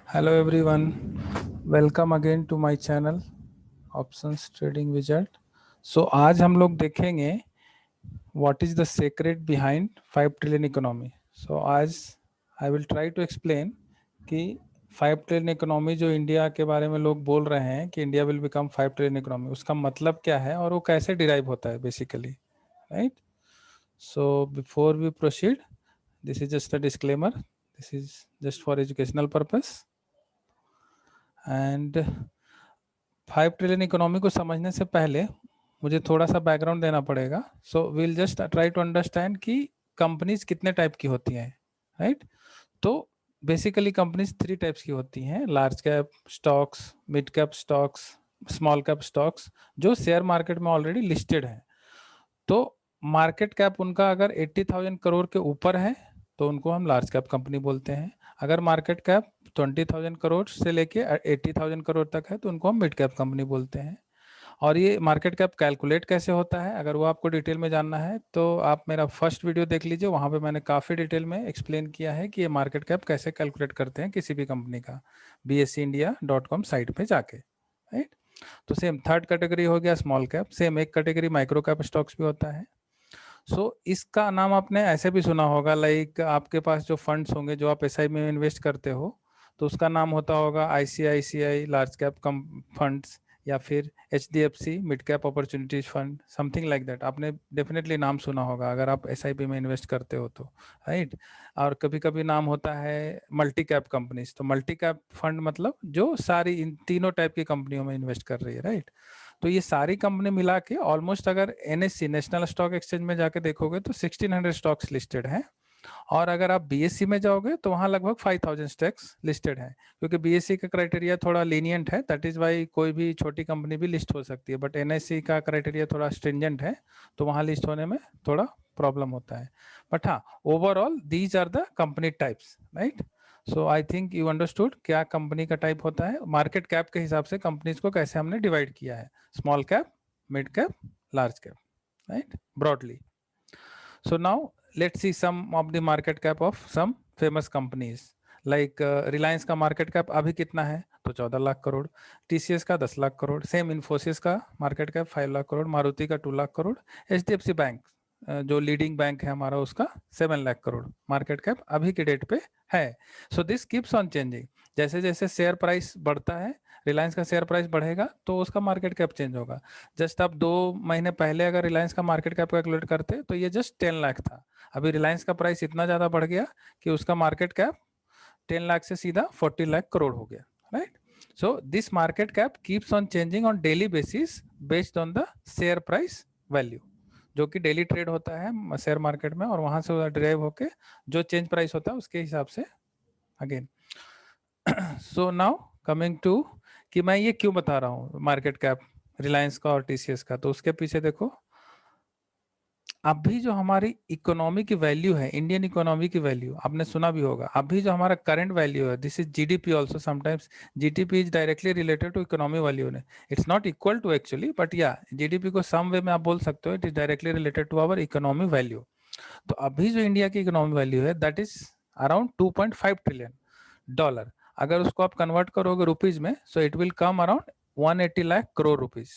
Hello everyone, welcome again to my channel Options Trading Wizard. So आज हम लोग देखेंगे what is the secret behind 5 trillion economy. So आज I will try to explain कि 5 trillion economy जो India के बारे में लोग बोल रहे हैं कि India will become 5 trillion economy, उसका मतलब क्या है और वो कैसे derive होता है basically, right? So before we proceed, this is just a disclaimer. This is just for educational purpose. And 5 trillion economy को समझने से पहले मुझे थोड़ा सा बैकग्राउंड देना पड़ेगा. So will just try to understand कि कंपनीज कितने टाइप की होती हैं, राइट? तो बेसिकली कंपनीज 3 टाइप्स की होती हैं: large cap stocks, mid cap stocks, small cap stocks, जो शेयर मार्केट में ऑलरेडी लिस्टेड है. तो मार्केट कैप उनका अगर 80,000 करोड़ के ऊपर है तो उनको हम लार्ज कैप कंपनी बोलते हैं. अगर मार्केट कैप 20,000 करोड़ से लेके 80,000 करोड़ तक है तो उनको हम मिड कैप कंपनी बोलते हैं. और ये मार्केट कैप कैलकुलेट कैसे होता है, अगर वो आपको डिटेल में जानना है तो आप मेरा फर्स्ट वीडियो देख लीजिए. वहाँ पे मैंने काफ़ी डिटेल में एक्सप्लेन किया है कि ये मार्केट कैप कैसे कैलकुलेट करते हैं किसी भी कंपनी का, bseindia.com साइट पे जाके, राइट? तो सेम थर्ड कैटेगरी हो गया स्मॉल कैप. सेम एक कैटेगरी माइक्रो कैप स्टॉक्स भी होता है. इसका नाम आपने ऐसे भी सुना होगा, लाइक आपके पास जो फंड्स होंगे जो आप एसआई में इन्वेस्ट करते हो तो उसका नाम होता होगा आईसीआईसीआई लार्ज कैप कम फंड्स, या फिर HDFC mid cap opportunities fund, something like that. आपने डेफिनेटली नाम सुना होगा अगर आप एसआईपी में इन्वेस्ट करते हो तो, राइट? और कभी कभी नाम होता है मल्टी कैप कंपनीज. तो मल्टी कैप फंड मतलब जो सारी इन तीनों टाइप की कंपनियों में इन्वेस्ट कर रही है, राइट? तो ये सारी कंपनी मिला के ऑलमोस्ट अगर एनएससी नेशनल स्टॉक एक्सचेंज में जाके देखोगे तो 1600 स्टॉक्स लिस्टेड हैं. और अगर आप बीएससी में जाओगे तो वहाँ लगभग 5000 स्टॉक्स लिस्टेड है, क्योंकि बीएससी का क्राइटेरिया थोड़ा लीनियंट है. दैट इज वाई कोई भी छोटी कंपनी भी लिस्ट हो सकती है. बट एनएससी का क्राइटेरिया थोड़ा स्ट्रिंजेंट है तो वहाँ लिस्ट होने में थोड़ा प्रॉब्लम होता है. बट हाँ, overall these are the company types, right? So I think you understood क्या कंपनी का टाइप होता है. मार्केट कैप के हिसाब से कंपनीज को कैसे हमने डिवाइड किया है: small cap, mid cap, large cap, right? Broadly. So now let's see some of the market cap of some famous companies. Like Reliance का मार्केट कैप अभी कितना है तो 14 लाख करोड़, टीसीएस का 10 लाख करोड़, सेम इन्फोसिस का मार्केट कैप 5 लाख करोड़, मारुति का 2 लाख करोड़, एचडीएफसी बैंक जो लीडिंग बैंक है हमारा उसका 7 लाख करोड़ मार्केट कैप अभी के डेट पे है. So this keeps on changing. जैसे जैसे शेयर प्राइस बढ़ता है, रिलायंस का शेयर प्राइस बढ़ेगा तो उसका मार्केट कैप चेंज होगा. जस्ट आप 2 महीने पहले अगर रिलायंस का मार्केट कैप कैलकुलेट करते तो ये जस्ट 10 लाख था. अभी रिलायंस का प्राइस इतना ज़्यादा बढ़ गया कि उसका मार्केट कैप 10 लाख से सीधा 40 लाख करोड़ हो गया, right? So this market cap keeps on changing on daily basis based on the share price value, जो कि डेली ट्रेड होता है शेयर मार्केट में, और वहां से डिराइव होके जो चेंज प्राइस होता है उसके हिसाब से again. So now coming to कि मैं ये क्यों बता रहा हूँ मार्केट कैप रिलायंस का और टीसीएस का, तो उसके पीछे देखो अभी जो हमारी इकोनॉमी की वैल्यू है, इंडियन इकोनॉमी की वैल्यू आपने सुना भी होगा. अभी जो हमारा करंट वैल्यू है, this is GDP also. Sometimes GDP is directly related to economy value ने. It's not equal to actually, but या जीडीपी को सम वे में आप बोल सकते हो it is directly related to our economy value. तो अभी जो इंडिया की इकोनॉमी वैल्यू है that is around 2.5 trillion dollar. अगर उसको आप कन्वर्ट करोगे रुपीज में so it will come around 180 lakh crore rupees,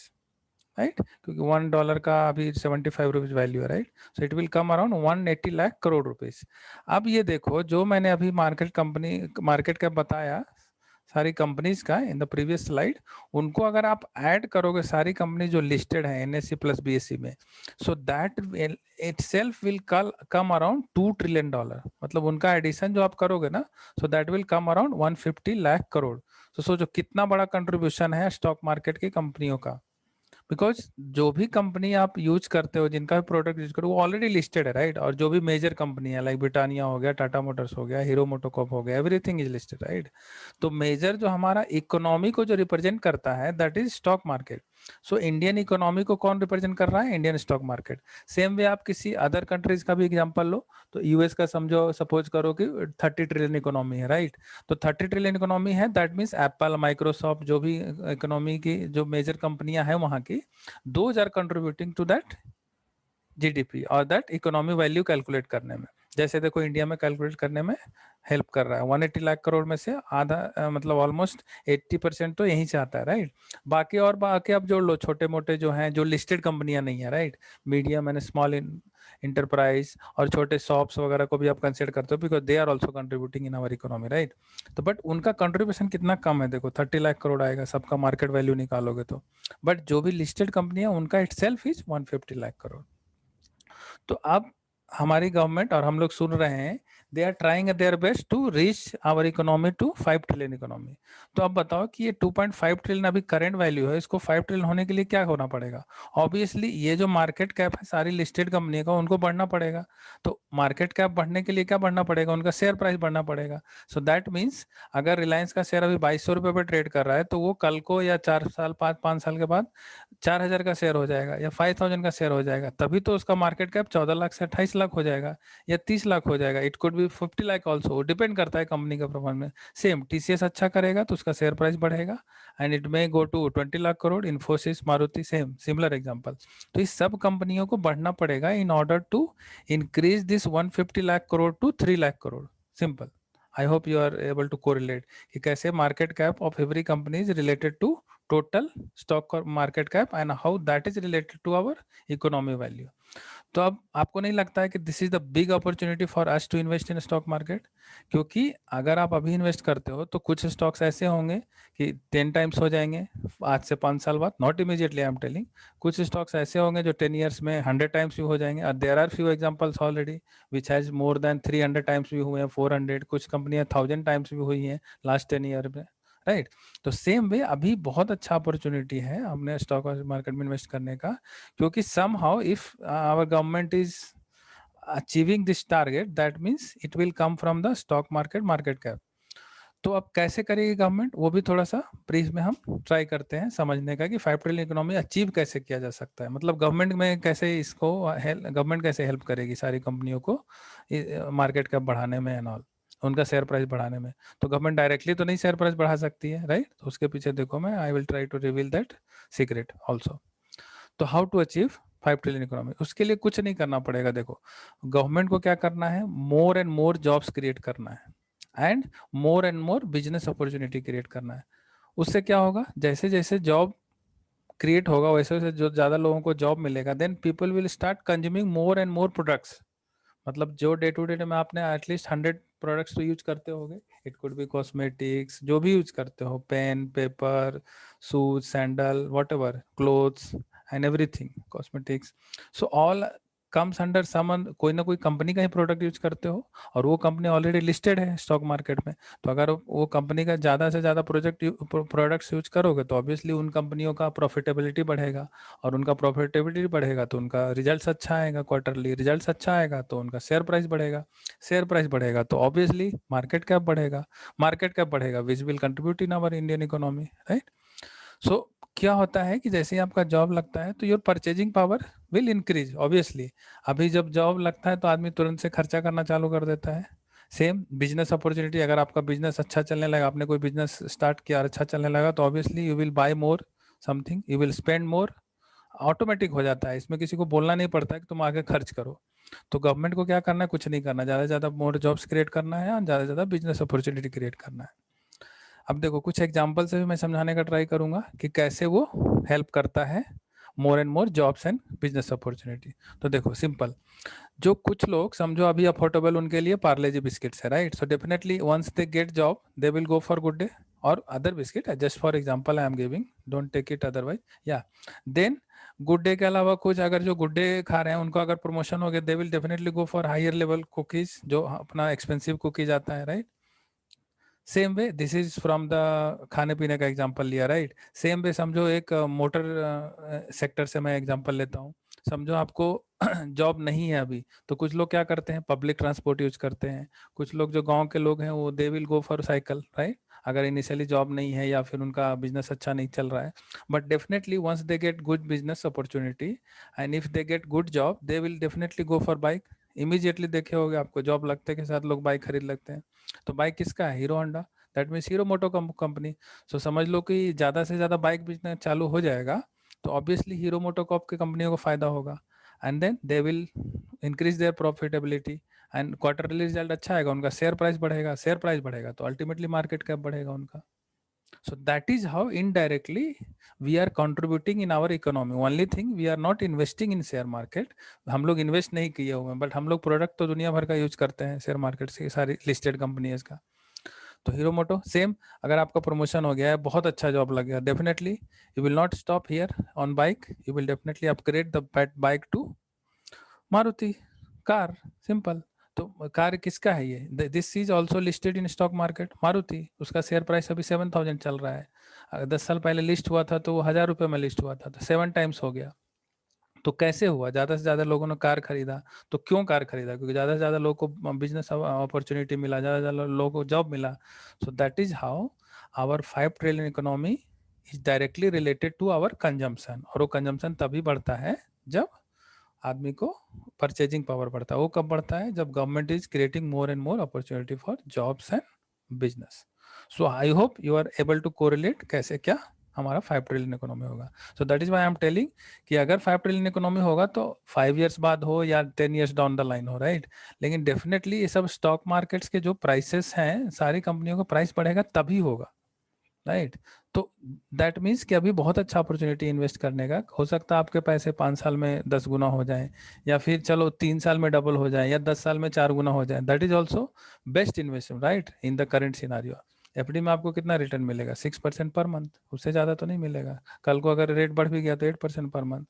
right? क्योंकि $1 का अभी 75 रुपीज वैल्यू है, right? So it will come around 180 lakh crore rupees. अब ये देखो जो मैंने अभी मार्केट कैप बताया सारी कंपनीज का इन द प्रीवियस स्लाइड, उनको अगर आप ऐड करोगे सारी कंपनी जो लिस्टेड है एनएससी प्लस बीएससी में, so that itself will come around 2 trillion dollar. मतलब उनका एडिशन जो आप करोगे ना, so that will come around 150 lakh crore. So सोचो कितना बड़ा कंट्रीब्यूशन है स्टॉक मार्केट की कंपनियों का. बिकॉज जो भी कंपनी आप यूज करते हो, जिनका भी प्रोडक्ट यूज करो, वो ऑलरेडी लिस्टेड है, राइट? और जो भी मेजर कंपनी है लाइक ब्रिटानिया हो गया, टाटा मोटर्स हो गया, हीरो मोटोकॉर्प हो गया, एवरीथिंग इज लिस्टेड, राइट? तो मेजर जो हमारा इकोनॉमी को जो रिप्रेजेंट करता है that is stock market. So Indian economy को कौन रिप्रेजेंट कर रहा है? Indian stock market. Same way आप किसी अदर कंट्रीज का भी एग्जाम्पल लो तो यूएस का समझो, सपोज करो कि 30 ट्रिलियन इकोनॉमी है, राइट? तो 30 ट्रिलियन इकोनॉमी है, दैट मीन्स एप्पल, माइक्रोसॉफ्ट, जो भी इकोनॉमी की जो मेजर कंपनियां हैं वहां की, those are contributing to that GDP और that economy value कैलकुलेट करने में. जैसे देखो इंडिया में कैलकुलेट करने में हेल्प कर रहा है। 180 लाख करोड़ में से आधा मतलब ऑलमोस्ट 80% तो यहीं से आता है, राइट। बाकी और बाकी आप जोड़ लो छोटे मोटे जो हैं, जो लिस्टेड कंपनियां नहीं है, right, medium and small enterprise और छोटे शॉप्स वगैरह को भी आप कंसिडर करते हो, because they are also contributing in our economy, right. तो बट उनका कंट्रीब्यूशन कितना कम है, देखो 30 लाख करोड़ आएगा सबका मार्केट वैल्यू निकालोगे तो। बट जो भी लिस्टेड कंपनी है उनका it self is 150 lakh crore. तो अब हमारी गवर्नमेंट और हम लोग सुन रहे हैं, they are trying their best to reach our economy to 5 trillion economy. तो अब बताओ कि ये 2.5 ट्रिलियन अभी करंट वैल्यू है, इसको 5 ट्रिलियन होने के लिए क्या होना पड़ेगा? ऑब्वियसली ये जो मार्केट कैप है सारी लिस्टेड कंपनी का, उनको बढ़ना पड़ेगा। तो मार्केट कैप बढ़ने के लिए क्या बढ़ना पड़ेगा? उनका शेयर प्राइस बढ़ना पड़ेगा। सो दैट मीन्स अगर रिलायंस का शेयर अभी 2200 रुपये पर ट्रेड कर रहा है, तो वो कल को या 4 साल 5 साल के बाद 4000 का शेयर हो जाएगा या 5000 का शेयर हो जाएगा, तभी तो उसका मार्केट कैप 14 लाख से 28 लाख हो जाएगा या 30 लाख हो जाएगा। It could be 50 lakh also, depend करता है कंपनी का परफॉर्मेंस में। सेम टीसीएस अच्छा करेगा तो उसका शेयर प्राइस बढ़ेगा and it may go to 20 lakh crore, Infosys, Maruti, same similar example. तो इस सब कंपनियों को बढ़ना पड़ेगा in order to increase this 150 lakh crore to 3 lakh crore. Simple. I hope you are able to correlate कि कैसे market cap of every company is related to total stock or market cap and how that is related to our economy value. तो अब आपको नहीं लगता है कि this is the big opportunity for us to invest in stock market? क्योंकि अगर आप अभी इन्वेस्ट करते हो तो कुछ स्टॉक्स ऐसे होंगे कि 10 टाइम्स हो जाएंगे आज से 5 साल बाद, not immediately I am telling. कुछ स्टॉक्स ऐसे होंगे जो 10 ईयर्स में 100 टाइम्स भी हो जाएंगे। और there are few examples already which has more than 300 times भी हुए हैं, 400, कुछ कंपनियां 1000 टाइम्स भी हुई हैं लास्ट 10 ईयर में, राइट। तो सेम वे अभी बहुत अच्छा अपॉर्चुनिटी है हमने स्टॉक मार्केट में इन्वेस्ट करने का, क्योंकि somehow if our government is achieving this target, that means it will come from the stock market cap. तो अब कैसे करेगी गवर्नमेंट, वो भी थोड़ा सा ब्रीफ में हम ट्राई करते हैं समझने का कि 5 ट्रिलियन इकोनॉमी अचीव कैसे किया जा सकता है। मतलब गवर्नमेंट में कैसे इसको गवर्नमेंट कैसे हेल्प करेगी सारी कंपनियों को मार्केट कैप बढ़ाने में एंड ऑल, उनका शेयर प्राइस बढ़ाने में। तो गवर्नमेंट डायरेक्टली तो नहीं शेयर प्राइस बढ़ा सकती है, राइट। तो उसके पीछे देखो, मैं I will try to reveal that secret also. तो how to achieve 5 trillion economy? उसके लिए कुछ नहीं करना पड़ेगा। देखो गवर्नमेंट को क्या करना है, मोर एंड मोर जॉब्स क्रिएट करना है and more business opportunity create करना है। उससे क्या होगा, जैसे जैसे जॉब क्रिएट होगा वैसे वैसे जो ज़्यादा लोगों को जॉब मिलेगा, then people will start consuming more and more products. मतलब जो डे टू डे में आपने एटलीस्ट 100 प्रोडक्ट्स तो यूज करते होगे, इट कुड बी कॉस्मेटिक्स, जो भी यूज करते हो, pen, paper, shoes, sandal, whatever, clothes and everything, cosmetics, so all comes under समन, कोई ना कोई कंपनी का ही प्रोडक्ट यूज करते हो और वो कंपनी ऑलरेडी लिस्टेड है स्टॉक मार्केट में। तो अगर वो कंपनी का ज़्यादा से ज़्यादा प्रोडक्ट्स यूज करोगे तो ऑब्वियसली उन कंपनियों का प्रॉफिटेबिलिटी बढ़ेगा और उनका प्रॉफिटेबिलिटी बढ़ेगा तो उनका रिजल्ट्स अच्छा आएगा, क्वार्टरली रिजल्ट्स अच्छा आएगा तो उनका शेयर प्राइस बढ़ेगा, शेयर प्राइस बढ़ेगा तो ऑब्वियसली मार्केट कैप बढ़ेगा, मार्केट कैप बढ़ेगा which will contribute in our Indian economy, right. So क्या होता है कि जैसे ही आपका जॉब लगता है तो your purchasing power will increase obviously. अभी जब जॉब लगता है तो आदमी तुरंत से खर्चा करना चालू कर देता है। सेम बिजनेस अपॉर्चुनिटी, अगर आपका बिजनेस अच्छा चलने लगा, आपने कोई बिजनेस स्टार्ट किया और अच्छा चलने लगा, तो obviously you will buy more something, you will spend more, automatic हो जाता है, इसमें किसी को बोलना नहीं पड़ता है कि तुम आगे खर्च करो। तो गवर्नमेंट को क्या करना है, कुछ नहीं करना, ज़्यादा से ज़्यादा मोर जॉब्स क्रिएट करना है और ज़्यादा से ज़्यादा बिजनेस अपॉर्चुनिटी क्रिएट करना है। अब देखो कुछ एग्जांपल से भी मैं समझाने का ट्राई करूंगा कि कैसे वो हेल्प करता है मोर and more jobs and business opportunity. तो देखो सिंपल, जो कुछ लोग समझो अभी अफोर्डेबल उनके लिए पार्ले जी बिस्किट्स है, right. So definitely once they get job they will go for Good Day और other biscuit, just for example I am giving, don't take it otherwise, या देन गुड डे के अलावा कुछ अगर जो गुड डे खा रहे हैं उनको अगर प्रमोशन हो गया, they will definitely go for higher level cookies, जो अपना एक्सपेंसिव कुकीज आता है, right. Same way this is from the खाने पीने का एग्जांपल लिया, राइट। सेम वे समझो एक मोटर सेक्टर से मैं एग्जांपल लेता हूँ। समझो आपको जॉब नहीं है अभी, तो कुछ लोग क्या करते हैं, पब्लिक ट्रांसपोर्ट यूज करते हैं। कुछ लोग जो गांव के लोग हैं वो दे will go for cycle, right, अगर इनिशियली जॉब नहीं है या फिर उनका बिजनेस अच्छा नहीं चल रहा है। But definitely once they get good business opportunity and if they get good job they will definitely go for bike. Immediately देखे होगे आपको, जॉब लगते के साथ लोग बाइक खरीद लगते हैं। तो बाइक किसका है, Hero Honda, that means Hero Moto company. So समझ लो कि ज़्यादा से ज़्यादा बाइक बिजनेस चालू हो जाएगा तो ऑब्वियसली हीरो मोटो कॉप की कंपनियों को फायदा होगा and then they will increase their profitability and quarterly result अच्छा आएगा, उनका शेयर प्राइस बढ़ेगा, शेयर प्राइस बढ़ेगा तो अल्टीमेटली मार्केट कैप बढ़ेगा उनका. So that is how indirectly we are contributing in our economy. Only thing we are not investing in share market. हम लोग इन्वेस्ट नहीं किए हुए हैं, बट हम लोग प्रोडक्ट तो दुनिया भर का यूज करते हैं शेयर मार्केट से, सारी लिस्टेड कंपनीज का. तो हीरो मोटो सेम, अगर आपका प्रमोशन हो गया है, बहुत अच्छा जॉब लग गया, definitely you will not stop here on bike, you will definitely upgrade the bike to Maruti car. Simple. तो कार किसका है ये? This is also listed in stock market, Maruti. उसका शेयर प्राइस अभी 7,000 चल रहा है. 10 साल पहले लिस्ट हुआ था तो वो 1,000 रुपये में लिस्ट हुआ था, तो 7 टाइम्स हो गया. तो कैसे हुआ? ज़्यादा से ज़्यादा लोगों ने कार खरीदा. तो क्यों कार खरीदा? क्योंकि ज़्यादा से ज़्यादा लोगों को बिजनेस अपॉर्चुनिटी मिला, ज़्यादा से ज़्यादा लोगों को जॉब मिला. So that is how our 5 trillion economy is directly related to our consumption. और वो कंजम्पशन तभी बढ़ता है जब आदमी को परचेजिंग पावर बढ़ता है. वो कब बढ़ता है? जब government is creating more and more opportunity for jobs and business. So I hope you are able to correlate कैसे क्या हमारा 5 ट्रिलियन इकोनॉमी होगा. So that is why I am telling कि अगर 5 ट्रिलियन इकोनॉमी होगा तो 5 years बाद हो या 10 years डाउन द लाइन हो, राइट. लेकिन डेफिनेटली ये सब स्टॉक मार्केट्स के जो प्राइसेस हैं, सारी कंपनियों का प्राइस बढ़ेगा तभी होगा, राइट. तो दैट मीन्स कि अभी बहुत अच्छा अपॉर्चुनिटी इन्वेस्ट करने का. हो सकता है आपके पैसे 5 साल में 10 गुना हो जाए, या फिर चलो 3 साल में डबल हो जाए, या 10 साल में 4 गुना हो जाए. That is also best investment, right, in the current scenario. FD में आपको कितना रिटर्न मिलेगा? 6% पर मंथ, उससे ज़्यादा तो नहीं मिलेगा. कल को अगर रेट बढ़ भी गया तो 8% per month.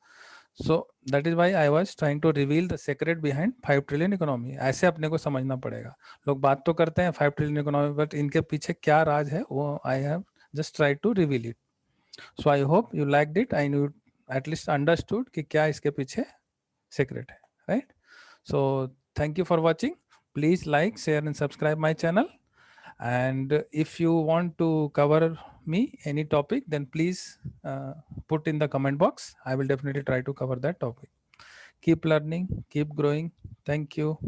So that is why I was trying to reveal the secret behind 5 trillion economy. ऐसे अपने को समझना पड़ेगा. लोग बात तो करते हैं 5 ट्रिलियन इकोनॉमी, बट इनके पीछे क्या राज है वो I have just try to reveal it. So I hope you liked it and you at least understood कि क्या इसके पीछे secret है, right? So thank you for watching. Please like, share and subscribe my channel. And if you want to cover me any topic, then please put in the comment box. I will definitely try to cover that topic. Keep learning, keep growing. Thank you.